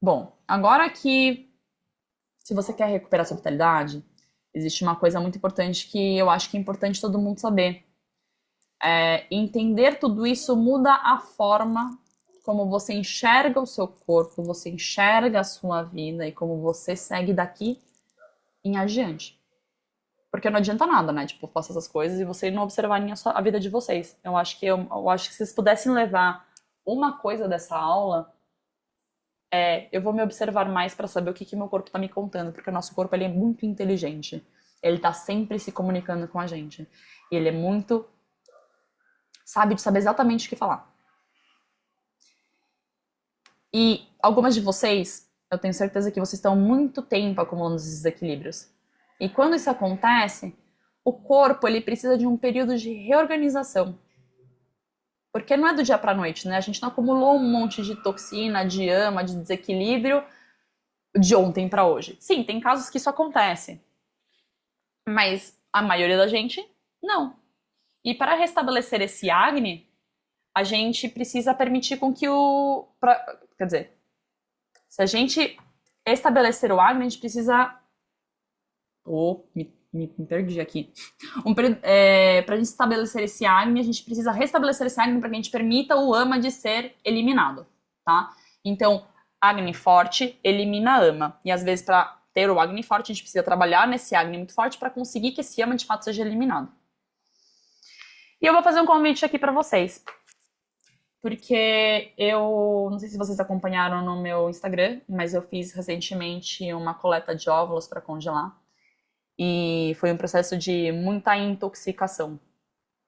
Bom, agora que se você quer recuperar sua vitalidade, existe uma coisa muito importante que eu acho que é importante todo mundo saber. Entender tudo isso muda a forma como você enxerga o seu corpo, você enxerga a sua vida e como você segue daqui em adiante. Porque não adianta nada, né? Tipo, eu faço essas coisas e você não observarem a vida de vocês. Eu acho que se vocês pudessem levar uma coisa dessa aula, eu vou me observar mais para saber o que meu corpo tá me contando, porque o nosso corpo ele é muito inteligente. Ele tá sempre se comunicando com a gente. E ele é muito sabe exatamente o que falar. E algumas de vocês, eu tenho certeza que vocês estão muito tempo acumulando esses desequilíbrios. E quando isso acontece, o corpo ele precisa de um período de reorganização. Porque não é do dia para noite, né? A gente não acumulou um monte de toxina, de ama, de desequilíbrio de ontem para hoje. Sim, tem casos que isso acontece. Mas a maioria da gente, não. E para restabelecer esse Agni, a gente precisa permitir com que quer dizer, se a gente estabelecer o Agni, a gente precisa. Me perdi aqui. Para a gente estabelecer esse Agni, a gente precisa restabelecer esse Agni para que a gente permita o Ama de ser eliminado, tá? Então, Agni forte elimina Ama. E às vezes, para ter o Agni forte, a gente precisa trabalhar nesse Agni muito forte para conseguir que esse Ama de fato seja eliminado. E eu vou fazer um convite aqui para vocês. Porque eu não sei se vocês acompanharam no meu Instagram, mas eu fiz recentemente uma coleta de óvulos para congelar. E foi um processo de muita intoxicação,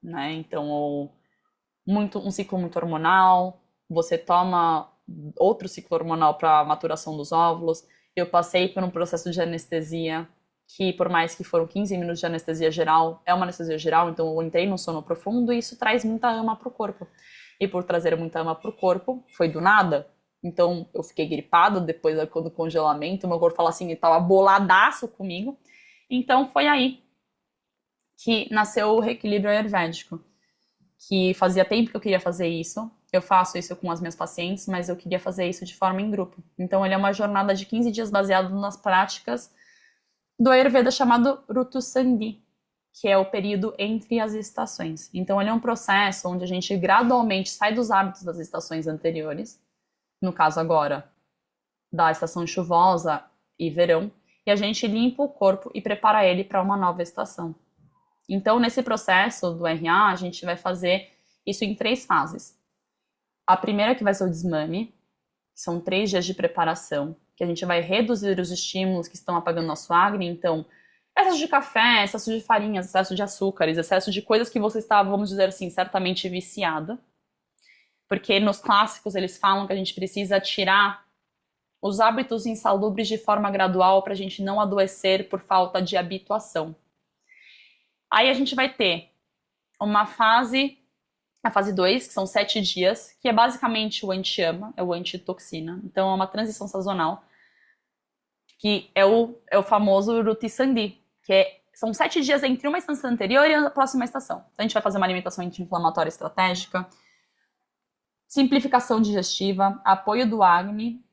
né? Então, um ciclo muito hormonal, você toma outro ciclo hormonal para maturação dos óvulos. Eu passei por um processo de anestesia, que por mais que foram 15 minutos de anestesia geral, é uma anestesia geral, então eu entrei no sono profundo e isso traz muita ama para o corpo. E por trazer muita ama para o corpo, foi do nada. Então eu fiquei gripada depois do congelamento, meu corpo fala assim, ele tava boladaço comigo. Então foi aí que nasceu o reequilíbrio ayurvédico, que fazia tempo que eu queria fazer isso. Eu faço isso com as minhas pacientes, mas eu queria fazer isso de forma em grupo. Então ele é uma jornada de 15 dias baseado nas práticas do Ayurveda chamado Rutu Sandhi, que é o período entre as estações. Então ele é um processo onde a gente gradualmente sai dos hábitos das estações anteriores, no caso agora da estação chuvosa e verão, e a gente limpa o corpo e prepara ele para uma nova estação. Então, nesse processo do RA, a gente vai fazer isso em 3 fases. A primeira que vai ser o desmame, que são 3 dias de preparação, que a gente vai reduzir os estímulos que estão apagando nosso Agni. Então, excesso de café, excesso de farinhas, excesso de açúcares, excesso de coisas que você está, vamos dizer assim, certamente viciada. Porque nos clássicos eles falam que a gente precisa tirar os hábitos insalubres de forma gradual para a gente não adoecer por falta de habituação. Aí a gente vai ter uma fase, a fase 2 que são 7 dias, que é basicamente o anti-ama, é o antitoxina. Então é uma transição sazonal, que é o famoso Ruti-Sandi, que são 7 dias entre uma estação anterior e a próxima estação. Então a gente vai fazer uma alimentação anti-inflamatória estratégica, simplificação digestiva, apoio do acne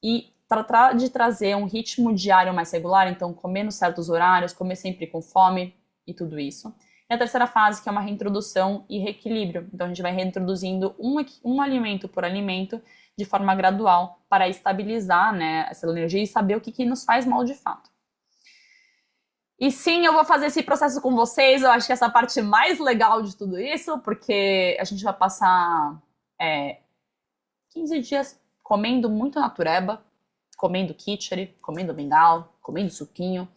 e tratar de trazer um ritmo diário mais regular, então comer nos certos horários, comer sempre com fome e tudo isso. E a terceira fase, que é uma reintrodução e reequilíbrio. Então a gente vai reintroduzindo um alimento por alimento de forma gradual para estabilizar, né, essa energia e saber o que nos faz mal de fato. E sim, eu vou fazer esse processo com vocês. Eu acho que essa é a parte mais legal de tudo isso, porque a gente vai passar 15 dias comendo muito natureba, comendo kitchery, comendo mingau, comendo suquinho.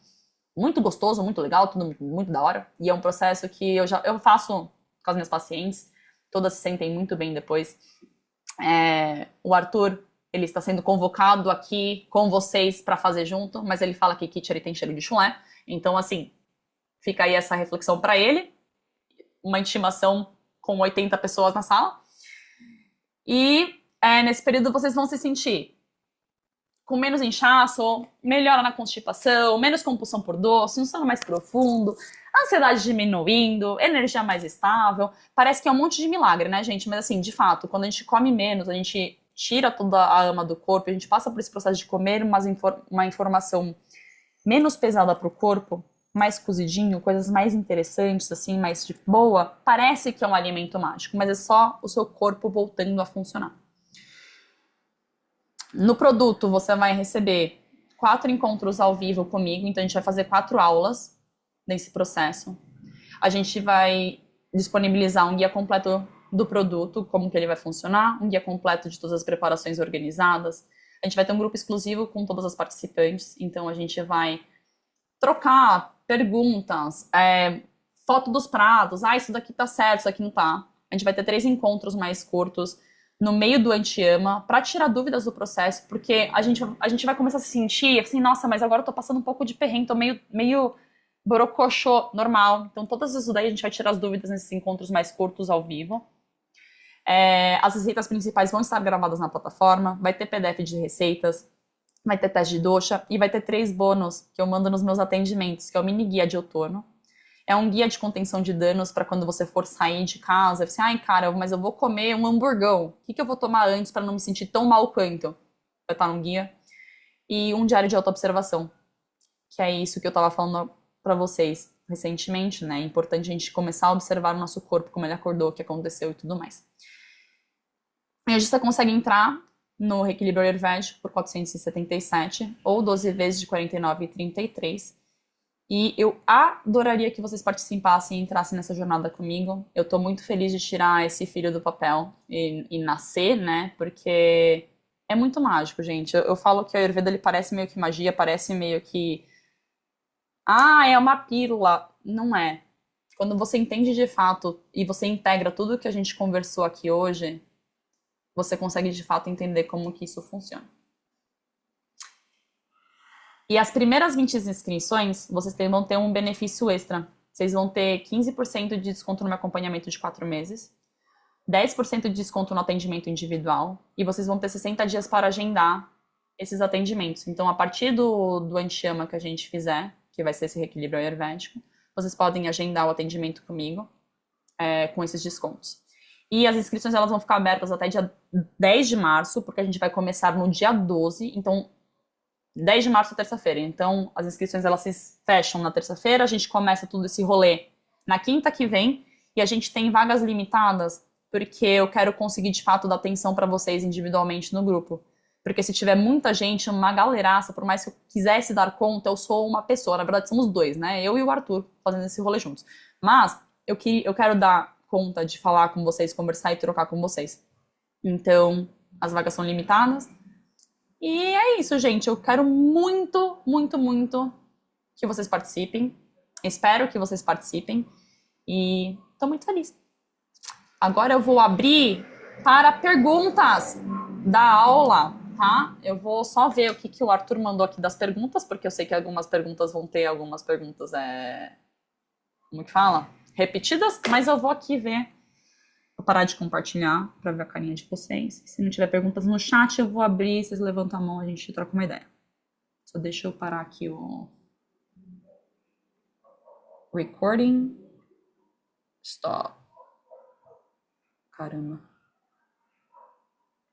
Muito gostoso, muito legal, tudo muito, muito da hora. E é um processo que eu faço com as minhas pacientes. Todas se sentem muito bem depois. O Arthur, ele está sendo convocado aqui com vocês para fazer junto, mas ele fala que kitchery tem cheiro de chulé. Então, assim, fica aí essa reflexão para ele. Uma intimação com 80 pessoas na sala. E nesse período vocês vão se sentir com menos inchaço, melhora na constipação, menos compulsão por doce, um sono mais profundo, ansiedade diminuindo, energia mais estável. Parece que é um monte de milagre, né, gente? Mas assim, de fato, quando a gente come menos, a gente tira toda a ama do corpo, a gente passa por esse processo de comer uma informação menos pesada para o corpo, mais cozidinho, coisas mais interessantes, assim, mais de boa, parece que é um alimento mágico, mas é só o seu corpo voltando a funcionar. No produto, você vai receber 4 encontros ao vivo comigo, então a gente vai fazer 4 aulas nesse processo. A gente vai disponibilizar um guia completo do produto, como que ele vai funcionar, um guia completo de todas as preparações organizadas. A gente vai ter um grupo exclusivo com todas as participantes, então a gente vai trocar perguntas, foto dos pratos, isso daqui tá certo, isso aqui não tá. A gente vai ter 3 encontros mais curtos no meio do anti-ama para tirar dúvidas do processo, porque a gente vai começar a se sentir assim, nossa, mas agora eu tô passando um pouco de perrengue, tô meio borocochô, normal. Então todas isso daí a gente vai tirar as dúvidas nesses encontros mais curtos ao vivo. As receitas principais vão estar gravadas na plataforma, vai ter PDF de receitas, vai ter teste de dosha e vai ter 3 bônus que eu mando nos meus atendimentos, que é o mini guia de outono. É um guia de contenção de danos para quando você for sair de casa. Você, cara, mas eu vou comer um hamburgão. O que eu vou tomar antes para não me sentir tão mal quanto? Vai estar no guia. E um diário de autoobservação, que é isso que eu estava falando para vocês recentemente, né? É importante a gente começar a observar o nosso corpo, como ele acordou, o que aconteceu e tudo mais. E a gente consegue entrar no Reequilíbrio Ayurvédico por 477 ou 12 vezes de 49,33. E eu adoraria que vocês participassem e entrassem nessa jornada comigo. Eu tô muito feliz de tirar esse filho do papel e nascer, né? Porque é muito mágico, gente. Eu falo que a Ayurveda ele parece meio que magia, parece meio que... é uma pílula. Não é. Quando você entende de fato e você integra tudo que a gente conversou aqui hoje, você consegue de fato entender como que isso funciona. E as primeiras 20 inscrições, vocês vão ter um benefício extra. Vocês vão ter 15% de desconto no meu acompanhamento de 4 meses, 10% de desconto no atendimento individual, e vocês vão ter 60 dias para agendar esses atendimentos. Então, a partir do anti-ama que a gente fizer, que vai ser esse reequilíbrio ayurvédico, vocês podem agendar o atendimento comigo com esses descontos. E as inscrições elas vão ficar abertas até dia 10 de março, porque a gente vai começar no dia 12, então 10 de março, terça-feira. Então, as inscrições elas se fecham na terça-feira, a gente começa tudo esse rolê na quinta que vem, e a gente tem vagas limitadas, porque eu quero conseguir, de fato, dar atenção para vocês individualmente no grupo. Porque se tiver muita gente, uma galeraça, por mais que eu quisesse dar conta, eu sou uma pessoa. Na verdade, somos 2, né? Eu e o Arthur fazendo esse rolê juntos. Mas eu quero dar conta de falar com vocês, conversar e trocar com vocês. Então, as vagas são limitadas. E é isso, gente. Eu quero muito, muito, muito que vocês participem. Espero que vocês participem. E tô muito feliz. Agora eu vou abrir para perguntas da aula, tá? Eu vou só ver o que o Arthur mandou aqui das perguntas, porque eu sei que algumas perguntas vão ter algumas perguntas como que fala? Repetidas, mas eu vou aqui ver. Vou parar de compartilhar para ver a carinha de vocês. Se não tiver perguntas no chat, eu vou abrir, vocês levantam a mão, a gente troca uma ideia. Só deixa eu parar aqui o recording. Stop. Caramba.